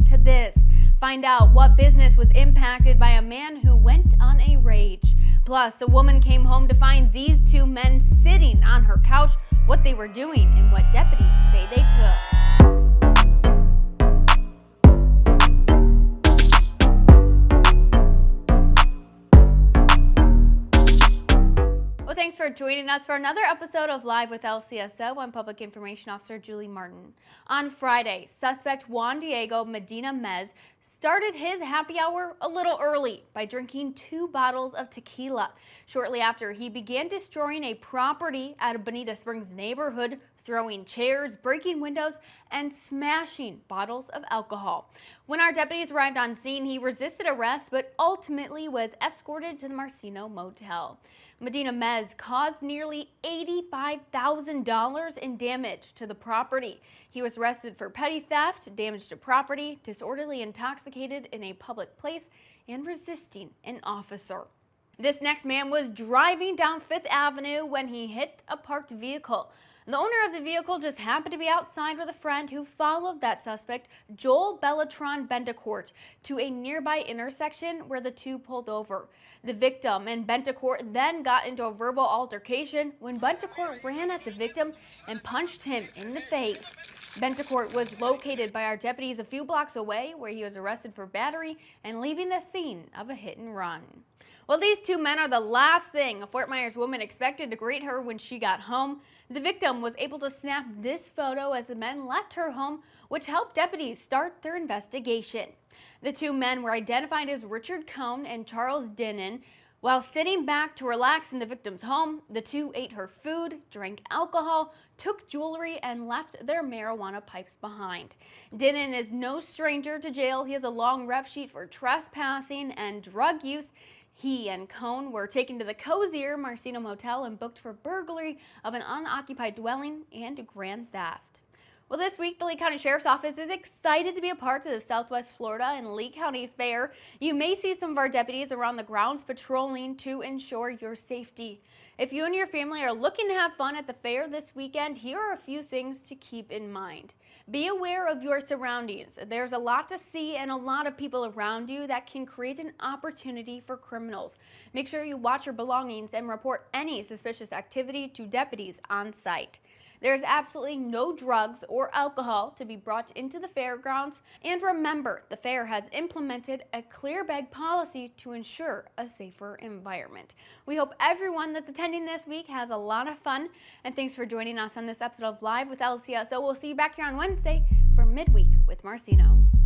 to this. Find out what business was impacted by a man who went on a rage. Plus, a woman came home to find these two men sitting on her couch, what they were doing, and what deputies say they took. Well, thanks for joining us for another episode of Live with Lcso. I'm Public Information Officer Julie Martin. On Friday, suspect Juan Diego Medina Mez started his happy hour a little early by drinking 2 bottles of tequila. Shortly after, he began destroying a property at a Bonita Springs neighborhood, throwing chairs, breaking windows, and smashing bottles of alcohol. When our deputies arrived on scene, he resisted arrest but ultimately was escorted to the Lcso motel. Medina Mez caused nearly $85,000 in damage to the property. He was arrested for petty theft, damage to property, disorderly intoxicated in a public place, and resisting an officer. This next man was driving down 5th Avenue when he hit a parked vehicle. The owner of the vehicle just happened to be outside with a friend who followed that suspect, Joel Bellatron Bentecourt, to a nearby intersection where the two pulled over. The victim and Bentecourt then got into a verbal altercation when Bentecourt ran at the victim and punched him in the face. Bentecourt was located by our deputies a few blocks away, where he was arrested for battery and leaving the scene of a hit and run. Well, these two men are the last thing a Fort Myers woman expected to greet her when she got home. The victim was able to snap this photo as the men left her home, which helped deputies start their investigation. The two men were identified as Richard Cohn and Charles Dinnan. While sitting back to relax in the victim's home, the two ate her food, drank alcohol, took jewelry, and left their marijuana pipes behind. Dinnan is no stranger to jail. He has a long rep sheet for trespassing and drug use. He and Cohn were taken to the cozier Lcso motel and booked for burglary of an unoccupied dwelling and grand theft. Well, this week, the Lee County Sheriff's Office is excited to be a part of the Southwest Florida and Lee County Fair. You may see some of our deputies around the grounds patrolling to ensure your safety. If you and your family are looking to have fun at the fair this weekend, here are a few things to keep in mind. Be aware of your surroundings. There's a lot to see and a lot of people around you that can create an opportunity for criminals. Make sure you watch your belongings and report any suspicious activity to deputies on site. There's absolutely no drugs or alcohol to be brought into the fairgrounds. And remember, the fair has implemented a clear bag policy to ensure a safer environment. We hope everyone that's attending this week has a lot of fun. And thanks for joining us on this episode of Live with Lcso. We'll see you back here on Wednesday for Midweek with Lcso.